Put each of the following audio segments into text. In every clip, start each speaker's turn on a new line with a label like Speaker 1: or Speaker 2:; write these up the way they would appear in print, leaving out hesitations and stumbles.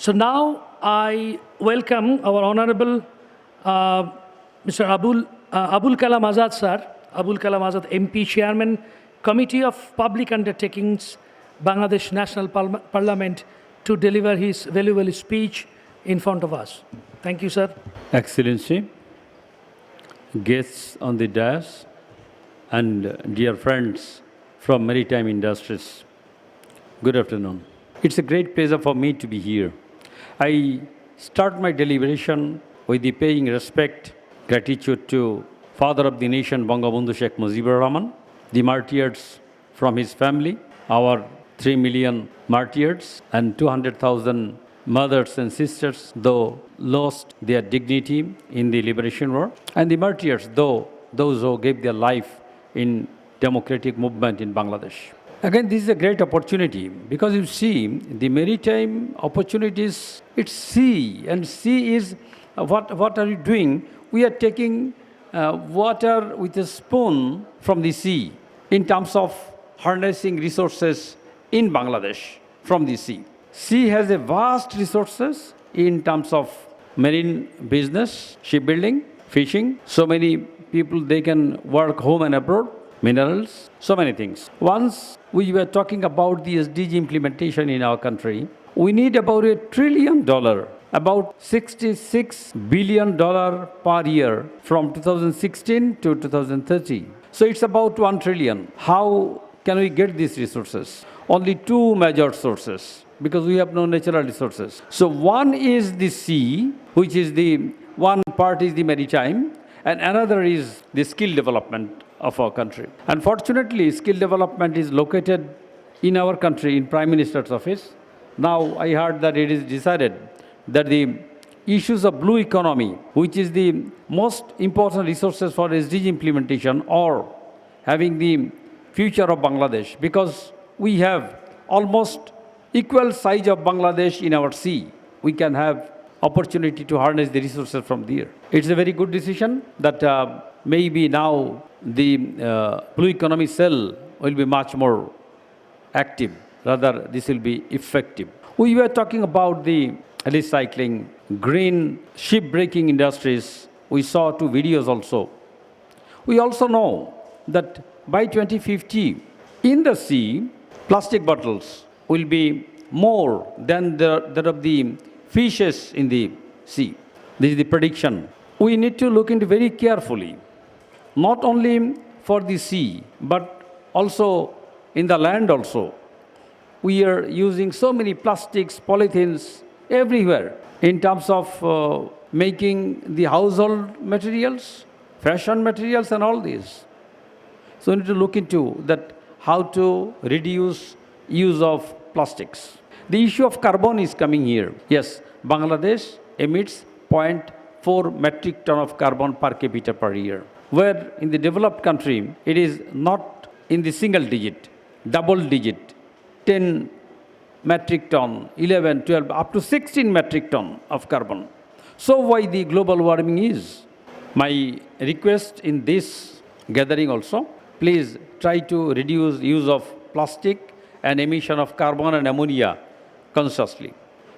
Speaker 1: So now I welcome our Honorable Mr. Abul Kalam Azad, sir. Abul Kalam Azad, MP, Chairman, Committee of Public Undertakings, Bangladesh National Parliament, to deliver his valuable speech in front of us. Thank you, sir.
Speaker 2: Excellency, guests on the dais, and dear friends from maritime industries, good afternoon. It's a great pleasure for me to be here. I start my deliberation with the paying respect, gratitude to Father of the Nation, Bangabandhu Sheikh Mujibur Rahman, the martyrs from his family, our 3 million martyrs and 200,000 mothers and sisters, though lost their dignity in the liberation war, and the martyrs, though those who gave their life in democratic movement in Bangladesh. Again, this is a great opportunity because you see the maritime opportunities, it's sea, and sea is what are you doing? We are taking water with a spoon from the sea in terms of harnessing resources in Bangladesh from the sea. Sea has a vast resources in terms of marine business, shipbuilding, fishing. So many people, they can work home and abroad, minerals, so many things. Once we were talking about the SDG implementation in our country, we need about $1 trillion, about $66 billion per year from 2016 to 2030. So it's about 1 trillion. How can we get these resources? Only two major sources, because we have no natural resources. So one is the sea, which is one part is the maritime, and another is the skill development of our country. Unfortunately, skill development is located in our country in Prime Minister's office. Now I heard that it is decided that the issues of blue economy, which is the most important resources for SDG implementation, or having the future of Bangladesh, because we have almost equal size of Bangladesh in our sea. We can have opportunity to harness the resources from there. It's a very good decision that maybe now the blue economy cell will be much more active. Rather, this will be effective. We were talking about the recycling, green shipbreaking industries. We saw two videos also. We also know that by 2050, in the sea, plastic bottles will be more than that of the fishes in the sea. This is the prediction. We need to look into very carefully, not only for the sea, but also in the land also. We are using so many plastics, polythenes everywhere in terms of making the household materials, fashion materials, and all these. So we need to look into that, how to reduce use of plastics. The issue of carbon is coming here. Yes, Bangladesh emits 0.4 metric ton of carbon per capita per year, where in the developed country, it is not in the single digit, double digit, 10 metric ton, 11, 12, up to 16 metric ton of carbon. So why the global warming is? My request in this gathering also, please try to reduce use of plastic and emission of carbon and ammonia consciously.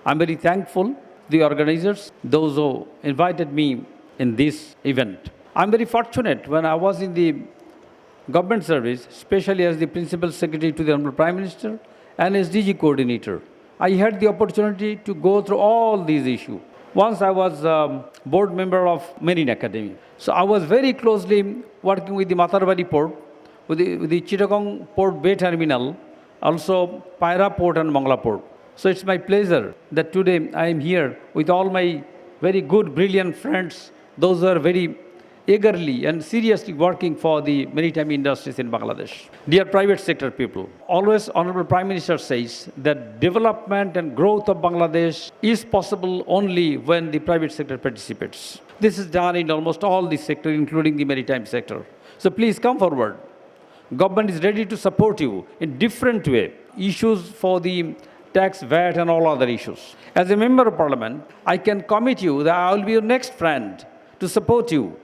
Speaker 2: I'm very thankful to the organizers, those who invited me in this event. I'm very fortunate when I was in the government service, especially as the Principal Secretary to the Honorable Prime Minister and SDG coordinator. I had the opportunity to go through all these issues. Once I was a board member of Marine Academy. So I was very closely working with the Matarbari port, with the Chittagong Port Bay Terminal, also Paira Port and Mongla Port. So it's my pleasure that today I am here with all my very good, brilliant friends, those who are very eagerly and seriously working for the maritime industries in Bangladesh. Dear private sector people, always Honorable Prime Minister says that development and growth of Bangladesh is possible only when the private sector participates. This is done in almost all the sectors, including the maritime sector. So please come forward. Government is ready to support you in different way. Issues for the tax, VAT, and all other issues. As a member of parliament, I can commit you that I will be your next friend to support you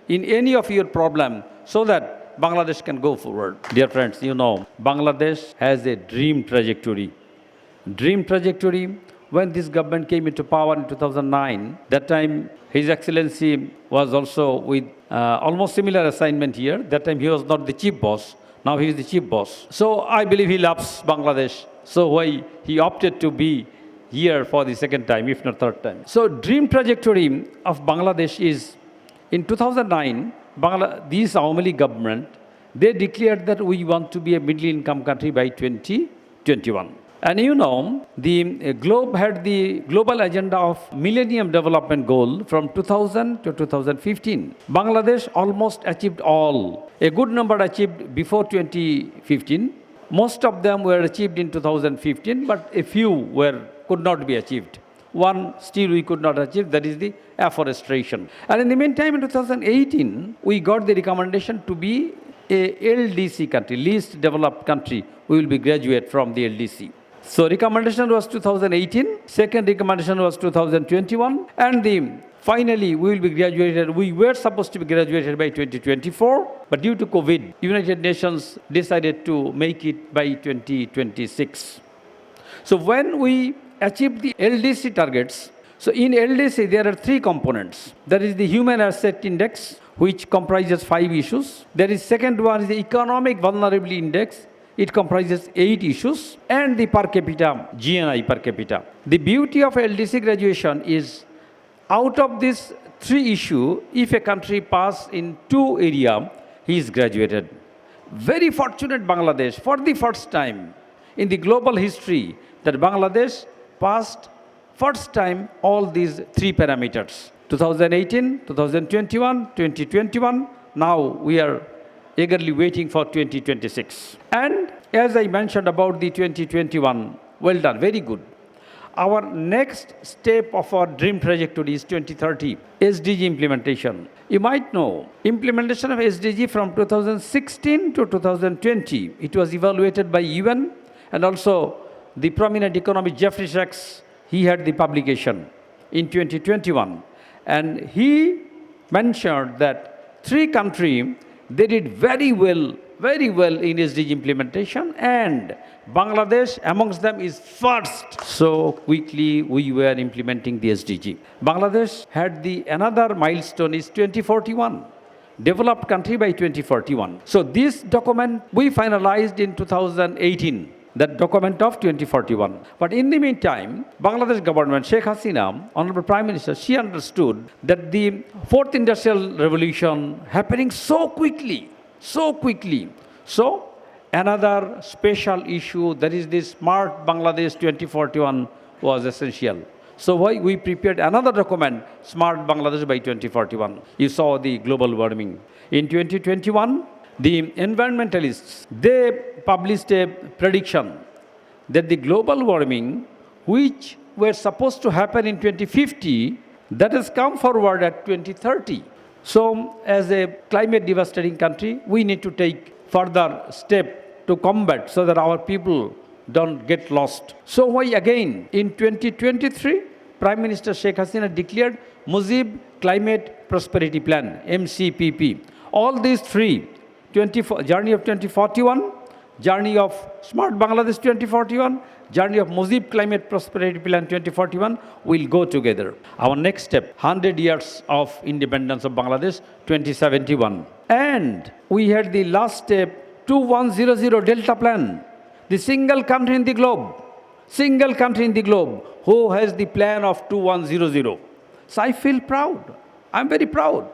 Speaker 2: in any of your problem so that Bangladesh can go forward. Dear friends, you know, Bangladesh has a dream trajectory when this government came into power in 2009, that time His Excellency was also with almost similar assignment here. That time he was not the chief boss. Now he is the chief boss. So I believe he loves Bangladesh. So why he opted to be here for the second time, if not third time. So dream trajectory of Bangladesh is in 2009, this Awami League government, they declared that we want to be a middle income country by 2021. And you know, the globe had the global agenda of Millennium Development Goal from 2000 to 2015. Bangladesh almost achieved all. A good number achieved before 2015. Most of them were achieved in 2015, but a few could not be achieved. One still we could not achieve, that is the afforestation. And in the meantime, in 2018, we got the recommendation to be a LDC country, least developed country. We will be graduate from the LDC. So recommendation was 2018, second recommendation was 2021, and finally we will be graduated. We were supposed to be graduated by 2024, but due to COVID, United Nations decided to make it by 2026. So when we achieved the LDC targets, so in LDC there are three components. There is the Human Asset Index, which comprises 5 issues. There is second one is the Economic Vulnerability Index. It comprises 8 issues, and the per capita, GNI per capita. The beauty of LDC graduation is, out of these 3 issues, if a country pass in 2 areas, he is graduated. Very fortunate Bangladesh, for the first time in the global history, that Bangladesh passed first time all these 3 parameters. 2018, 2021, 2021, now we are eagerly waiting for 2026. And as I mentioned about the 2021, well done, very good. Our next step of our dream trajectory is 2030, SDG implementation. You might know, implementation of SDG from 2016 to 2020, it was evaluated by UN, and also the prominent economist Jeffrey Sachs, he had the publication in 2021. And he mentioned that 3 countries, they did very well in SDG implementation, and Bangladesh amongst them is first. So quickly we were implementing the SDG. Bangladesh had another milestone is 2041, developed country by 2041. So this document we finalized in 2018. That document of 2041. But in the meantime, Bangladesh government, Sheikh Hasina, Honorable Prime Minister, she understood that the 4th Industrial Revolution happening so quickly. So another special issue, that is the Smart Bangladesh 2041 was essential. So why we prepared another document, Smart Bangladesh by 2041. You saw the global warming. In 2021, the environmentalists, they published a prediction that the global warming, which were supposed to happen in 2050, that has come forward at 2030. So as a climate devastating country, we need to take further step to combat so that our people don't get lost. So why again, in 2023, Prime Minister Sheikh Hasina declared Mujib Climate Prosperity Plan, MCPP. All these 3, Journey of 2041, Journey of Smart Bangladesh 2041, Journey of Mujib Climate Prosperity Plan 2041 will go together. Our next step, 100 years of independence of Bangladesh, 2071. And we had the last step, 2100 Delta Plan, the single country in the globe who has the plan of 2100. So I feel proud. I'm very proud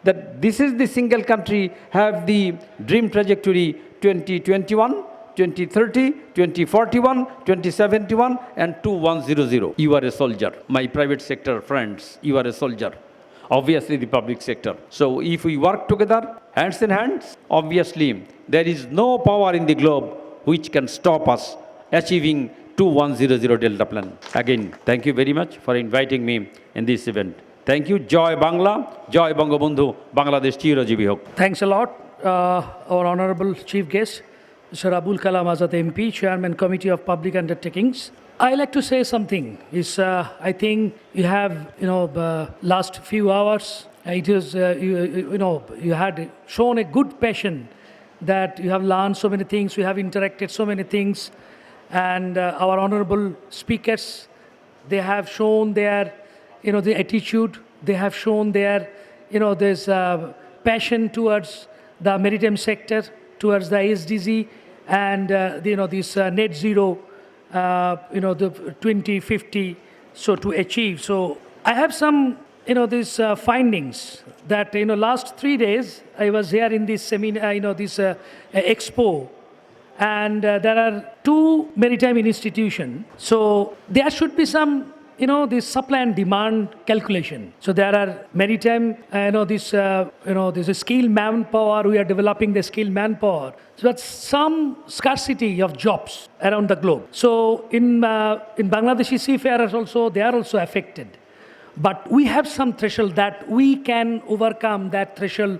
Speaker 2: that this is the single country have the dream trajectory 2021, 2030, 2041, 2071 and 2100. You are a soldier. My private sector friends, you are a soldier. Obviously the public sector. So if we work together, hands in hands, obviously there is no power in the globe which can stop us achieving 2100 Delta Plan. Again, thank you very much for inviting me in this event. Thank you. Joy Bangla, Joy Bangabandhu, Bangladesh Chirojibi Hok.
Speaker 1: Thanks a lot, our Honorable Chief Guest, Mr. Abul Kalam Azad MP, Chairman Committee of Public Undertakings. I like to say something. I think you have, last few hours, it is, you had shown a good passion that you have learned so many things, you have interacted so many things, and our honorable speakers, they have shown their, the attitude, they have shown their, this passion towards the maritime sector, towards the SDG, and this net zero, the 2050, so to achieve. So I have some, these findings that, last 3 days I was here in this seminar, this Expo, and there are 2 maritime institutions. So there should be some, this supply and demand calculation. So there are maritime, this skilled manpower. We are developing the skilled manpower. So that's some scarcity of jobs around the globe. So in Bangladeshi seafarers also, they are also affected. But we have some threshold that we can overcome that threshold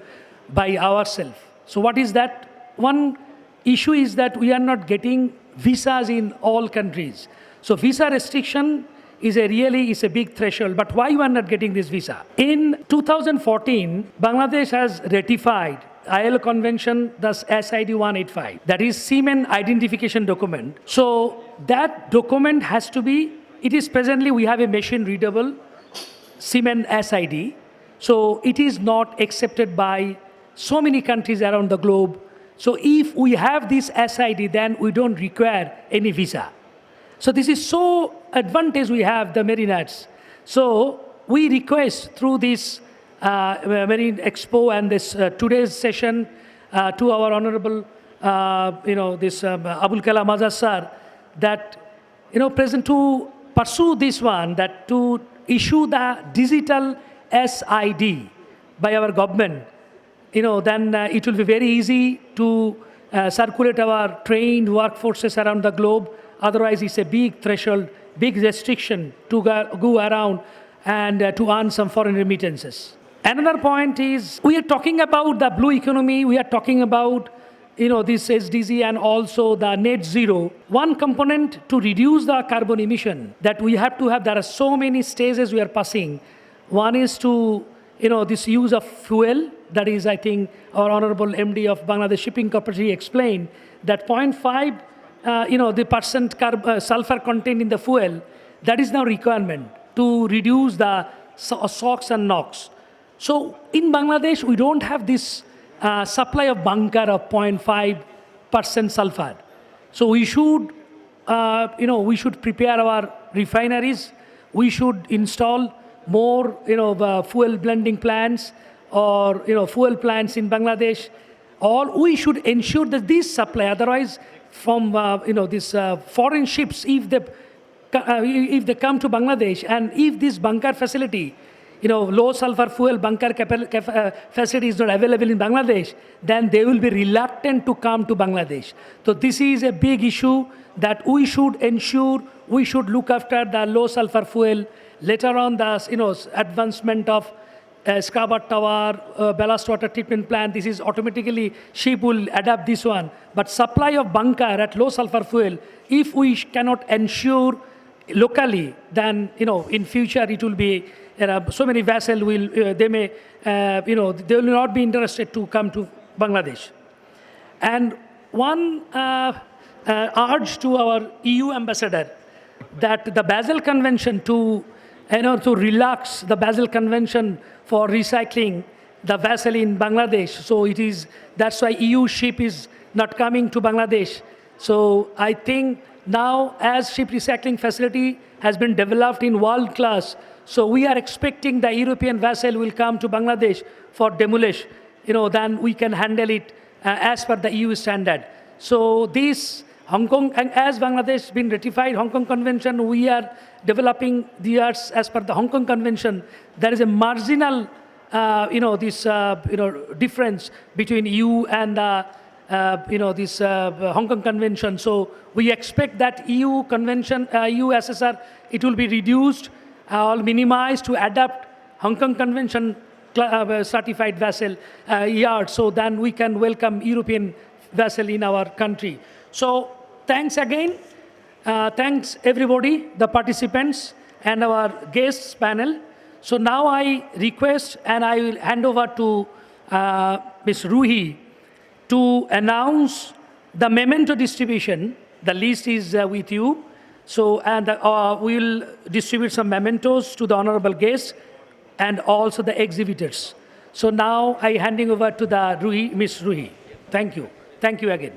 Speaker 1: by ourselves. So what is that? One issue is that we are not getting visas in all countries. So visa restriction is a big threshold. But why we are not getting this visa? In 2014, Bangladesh has ratified ILO Convention, thus SID 185. That is Seaman Identification Document. So that document has to be, it is presently, we have a machine readable Seaman SID. So it is not accepted by so many countries around the globe. So if we have this SID, then we don't require any visa. So this is so advantage we have, the Marinets. So we request through this Marine Expo and this today's session to our Honorable, Abul Kalam Azad sir, that, present to pursue this one, that to issue the digital SID by our government, then it will be very easy to circulate our trained workforces around the globe. Otherwise, it's a big threshold, big restriction to go around and to earn some foreign remittances. Another point is, we are talking about the blue economy, we are talking about, this SDG and also the net zero. One component to reduce the carbon emission that we have to have, there are so many stages we are passing. One is to, this use of fuel. That is, I think, our Honorable MD of Bangladesh Shipping Corporation explained that 0.5, the percent sulfur content in the fuel, that is now requirement to reduce the SOx and NOx. So in Bangladesh, we don't have this supply of bunker of 0.5% sulfur. So we should, we should prepare our refineries. We should install more, fuel blending plants or, fuel plants in Bangladesh. Or we should ensure that this supply, otherwise from, foreign ships, if they come to Bangladesh and if this bunker facility, low sulfur fuel bunker facility is not available in Bangladesh, then they will be reluctant to come to Bangladesh. So this is a big issue that we should ensure, we should look after the low sulfur fuel. Later on, the advancement of scrubber tower, ballast water treatment plant, this is automatically, ship will adapt this one. But supply of bunker at low sulfur fuel, if we cannot ensure locally, then, in future it will be, so many vessels will, they may, they will not be interested to come to Bangladesh. And one urge to our EU ambassador that the Basel Convention to relax the Basel Convention for recycling the vessel in Bangladesh. So that's why EU ship is not coming to Bangladesh. So I think now as ship recycling facility has been developed in world class, so we are expecting the European vessel will come to Bangladesh for demolish, then we can handle it as per the EU standard. So this Hong Kong, and as Bangladesh been ratified Hong Kong Convention, we are developing the arts as per the Hong Kong Convention. There is a marginal, difference between EU and this Hong Kong Convention. So we expect that EU Convention, EU SSR, it will be reduced or minimized to adapt Hong Kong Convention certified vessel yard. So then we can welcome European vessel in our country. So thanks again. Thanks everybody, the participants and our guests panel. So now I request and I will hand over to Ms. Ruhi to announce the memento distribution. The list is with you. So, and we'll distribute some mementos to the honorable guests and also the exhibitors. So now I handing over to the Miss Ruhi. Thank you. Thank you again.